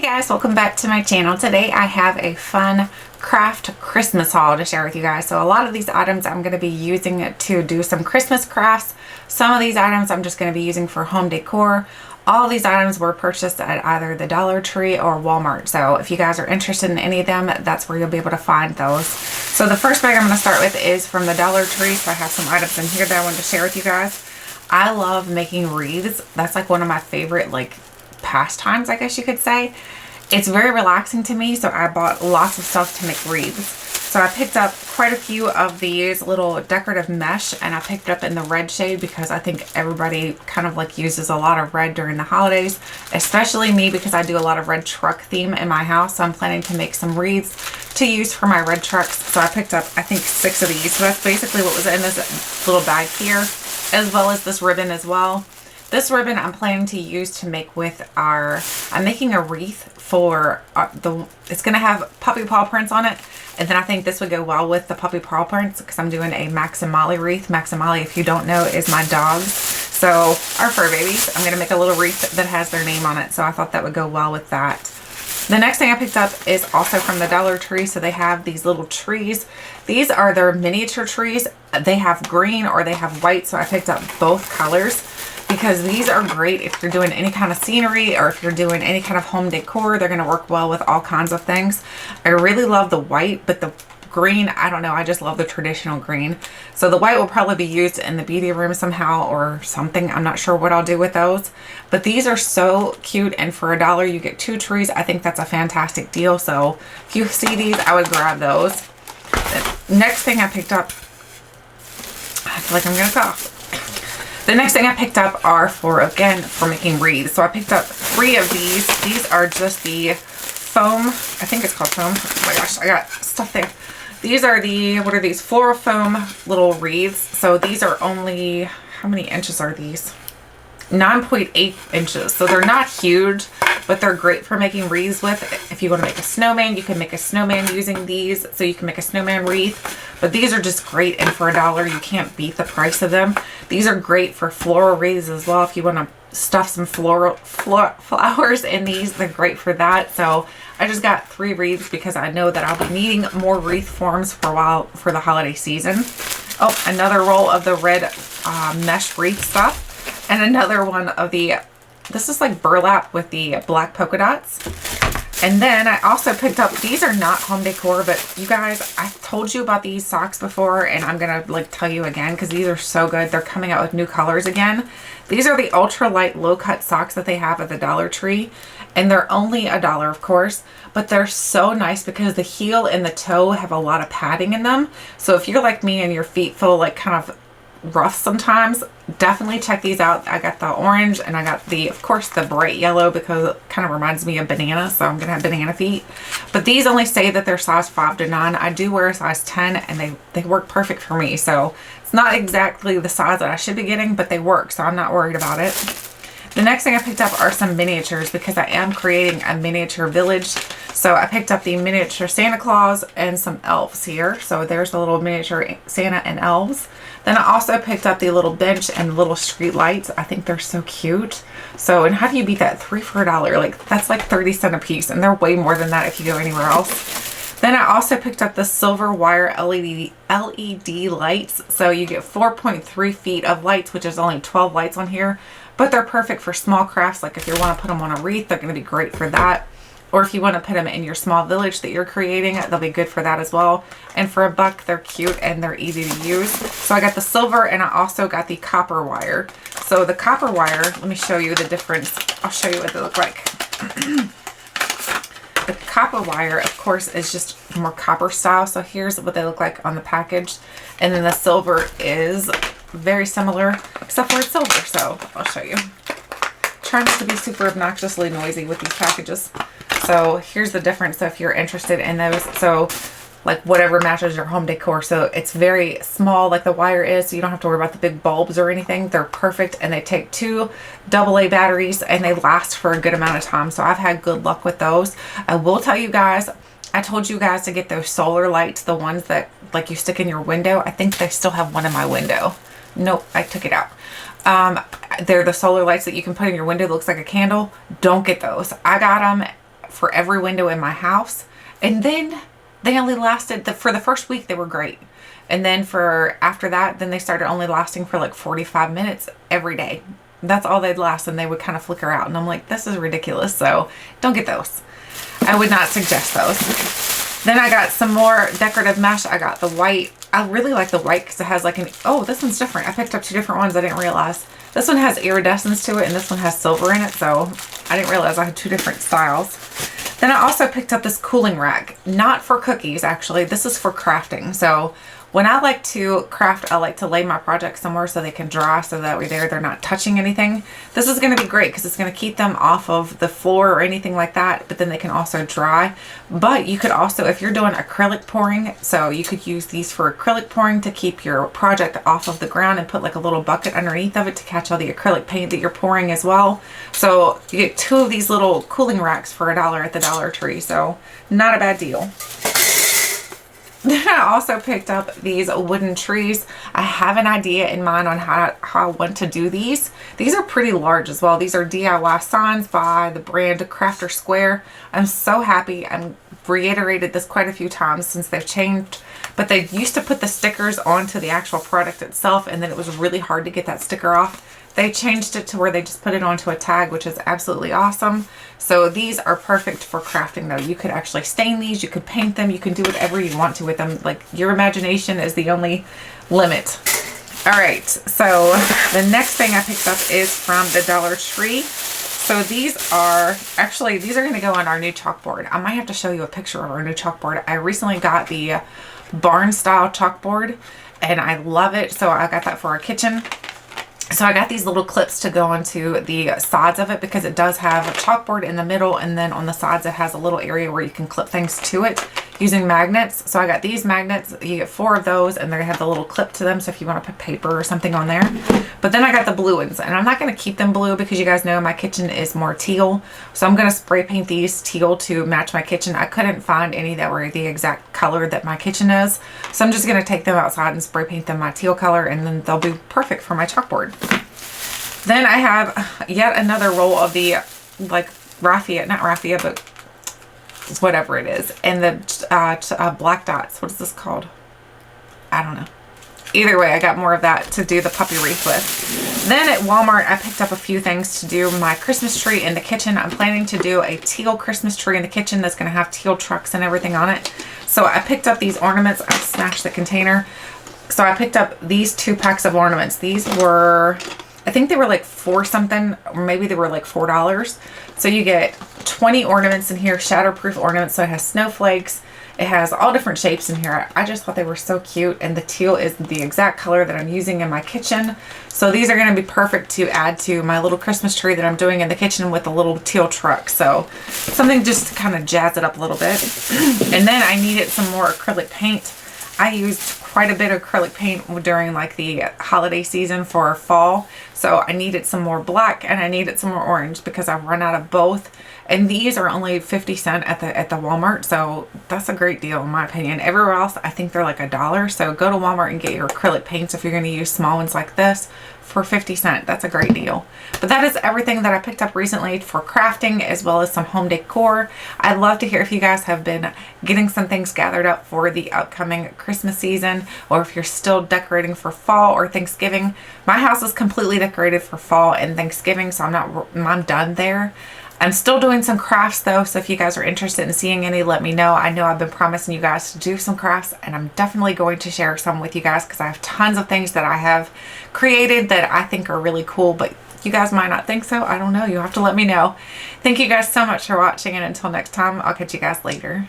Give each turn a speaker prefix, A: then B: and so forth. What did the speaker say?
A: Guys, welcome back to my channel. Today I have a fun craft Christmas haul to share with you guys. So a lot of these items I'm going to be using to do some Christmas crafts. Some of these items I'm just going to be using for home decor. All of these items were purchased at either the Dollar Tree or Walmart. So if you guys are interested in any of them, that's where you'll be able to find those. So the first bag I'm going to start with is from the Dollar Tree. So I have some items in here that I wanted to share with you guys. I love making wreaths. That's like one of my favorite pastimes, I guess you could say. It's very relaxing to me, so I bought lots of stuff to make wreaths. So I picked up quite a few of these little decorative mesh, and I picked it up in the red shade because I think everybody kind of uses a lot of red during the holidays, especially me because I do a lot of red truck theme in my house. So I'm planning to make some wreaths to use for my red trucks. So I picked up, I think, 6 of these. So that's basically what was in this little bag here, as well as this ribbon as well. This ribbon I'm planning to use to make with I'm making a wreath for it's going to have puppy paw prints on it. And then I think this would go well with the puppy paw prints because I'm doing a Max and Molly wreath. Max and Molly, if you don't know, is my dogs. So our fur babies. I'm going to make a little wreath that has their name on it. So I thought that would go well with that. The next thing I picked up is also from the Dollar Tree. So they have these little trees. These are their miniature trees. They have green or they have white. So I picked up both colors, because these are great if you're doing any kind of scenery or if you're doing any kind of home decor. They're going to work well with all kinds of things. I really love the white, but the green, I don't know, I just love the traditional green. So the white will probably be used in the beauty room somehow or something. I'm not sure what I'll do with those, but these are so cute, and for $1 you get 2 trees. I think that's a fantastic deal. So if you see these, I would grab those. The next thing I picked up, I feel like I'm going to cough. The next thing I picked up are for making wreaths. So I picked up 3 of these. These are just the foam. I think it's called foam. Oh my gosh, I got stuff there. These are what are these? Floral foam little wreaths. So these are only, how many inches are these? 9.8 inches. So they're not huge, but they're great for making wreaths with. If you want to make a snowman, you can make a snowman using these. So you can make a snowman wreath. But these are just great, and for $1 you can't beat the price of them. These are great for floral wreaths as well. If you want to stuff some flowers in these, they're great for that. So I just got 3 wreaths because I know that I'll be needing more wreath forms for the holiday season. Oh, another roll of the red mesh wreath stuff. And another one of this is like burlap with the black polka dots. And then I also picked up, these are not home decor, but you guys, I told you about these socks before, and I'm going to tell you again because these are so good. They're coming out with new colors again. These are the ultra light low cut socks that they have at the Dollar Tree. And they're only $1, of course, but they're so nice because the heel and the toe have a lot of padding in them. So if you're like me and your feet feel kind of rough sometimes, definitely check these out. I got the orange and I got of course the bright yellow because it kind of reminds me of banana, so I'm gonna have banana feet. But these only say that they're size 5 to 9. I do wear a size 10 and they work perfect for me. So it's not exactly the size that I should be getting, but they work, so I'm not worried about it. The next thing I picked up are some miniatures because I am creating a miniature village. So I picked up the miniature Santa Claus and some elves here. So there's the little miniature Santa and elves. Then I also picked up the little bench and little street lights. I think they're so cute. So, and how do you beat that? 3 for $1. That's like 30 cents a piece, and they're way more than that if you go anywhere else. Then I also picked up the silver wire LED lights. So you get 4.3 feet of lights, which is only 12 lights on here. But they're perfect for small crafts. Like if you want to put them on a wreath, they're going to be great for that. Or if you want to put them in your small village that you're creating, they'll be good for that as well. And for $1, they're cute and they're easy to use. So I got the silver and I also got the copper wire. So the copper wire, let me show you the difference. I'll show you what they look like. The copper wire, of course, is just more copper style. So here's what they look like on the package. And then the silver is very similar, except for it's silver. So I'll show you. Trying not to be super obnoxiously noisy with these packages. So here's the difference. So if you're interested in those, so whatever matches your home decor. So it's very small like the wire is, so you don't have to worry about the big bulbs or anything. They're perfect, and they take 2 AA batteries and they last for a good amount of time. So I've had good luck with those. I will tell you guys, I told you guys to get those solar lights, the ones that you stick in your window. I think they still have one in my window. Nope, I took it out. They're the solar lights that you can put in your window that looks like a candle. Don't get those. I got them for every window in my house. And then they only lasted, for the first week they were great. And then after that, then they started only lasting for like 45 minutes every day. That's all they'd last, and they would kind of flicker out. And I'm like, this is ridiculous. So don't get those. I would not suggest those. Then I got some more decorative mesh. I got the white. I really like the white because it has like oh, this one's different. I picked up two different ones. I didn't realize. This one has iridescence to it, and this one has silver in it. So I didn't realize I had two different styles. Then I also picked up this cooling rack. Not for cookies, actually. This is for crafting. So when I like to craft, I like to lay my projects somewhere so they can dry, so that way they're not touching anything. This is going to be great because it's going to keep them off of the floor or anything like that, but then they can also dry. But you could also, if you're doing acrylic pouring, so you could use these for acrylic pouring to keep your project off of the ground and put like a little bucket underneath of it to catch all the acrylic paint that you're pouring as well. So you get two of these little cooling racks for $1 at the Dollar Tree. So not a bad deal. Then I also picked up these wooden trees. I have an idea in mind on how I want to do these. These are pretty large as well. These are DIY signs by the brand Crafter Square. I'm so happy. I've reiterated this quite a few times since they've changed, but they used to put the stickers onto the actual product itself, and then it was really hard to get that sticker off. They changed it to where they just put it onto a tag, which is absolutely awesome. So these are perfect for crafting though. You could actually stain these, you could paint them, you can do whatever you want to with them. Like, your imagination is the only limit. All right, so the next thing I picked up is from the Dollar Tree. So these are going to go on our new chalkboard. I might have to show you a picture of our new chalkboard. I recently got the barn style chalkboard and I love it. So I got that for our kitchen. So I got these little clips to go onto the sides of it because it does have a chalkboard in the middle, and then on the sides it has a little area where you can clip things to it using magnets. So I got these magnets. You get 4 of those, and they have the little clip to them, so if you want to put paper or something on there. But then I got the blue ones, and I'm not going to keep them blue because you guys know my kitchen is more teal. So I'm going to spray paint these teal to match my kitchen. I couldn't find any that were the exact color that my kitchen is. So I'm just going to take them outside and spray paint them my teal color, and then they'll be perfect for my chalkboard. Then I have yet another roll of the like raffia, not raffia, but whatever it is, and the black dots. What is this called? I don't know. Either way, I got more of that to do the puppy wreath with. Then at Walmart, I picked up a few things to do my Christmas tree in the kitchen. I'm planning to do a teal Christmas tree in the kitchen that's going to have teal trucks and everything on it. So I picked up these ornaments. I smashed the container. So I picked up these 2 packs of ornaments. These were, I think they were like 4 something, or maybe they were like $4. So you get 20 ornaments in here, shatterproof ornaments. So it has snowflakes. It has all different shapes in here. I just thought they were so cute, and the teal is the exact color that I'm using in my kitchen. So these are going to be perfect to add to my little Christmas tree that I'm doing in the kitchen with a little teal truck. So something just to kind of jazz it up a little bit. And then I needed some more acrylic paint. I used quite a bit of acrylic paint during like the holiday season for fall. So I needed some more black and I needed some more orange because I've run out of both. And these are only 50 cents at the Walmart. So that's a great deal in my opinion. Everywhere else, I think they're like $1. So go to Walmart and get your acrylic paints if you're going to use small ones like this for 50 cents. That's a great deal. But that is everything that I picked up recently for crafting, as well as some home decor. I'd love to hear if you guys have been getting some things gathered up for the upcoming Christmas season, or if you're still decorating for fall or Thanksgiving. My house is completely decorated for fall and Thanksgiving, so I'm done there. I'm still doing some crafts though, so if you guys are interested in seeing any, let me know. I know I've been promising you guys to do some crafts, and I'm definitely going to share some with you guys because I have tons of things that I have created that I think are really cool, but you guys might not think so. I don't know. You'll have to let me know. Thank you guys so much for watching, and until next time, I'll catch you guys later.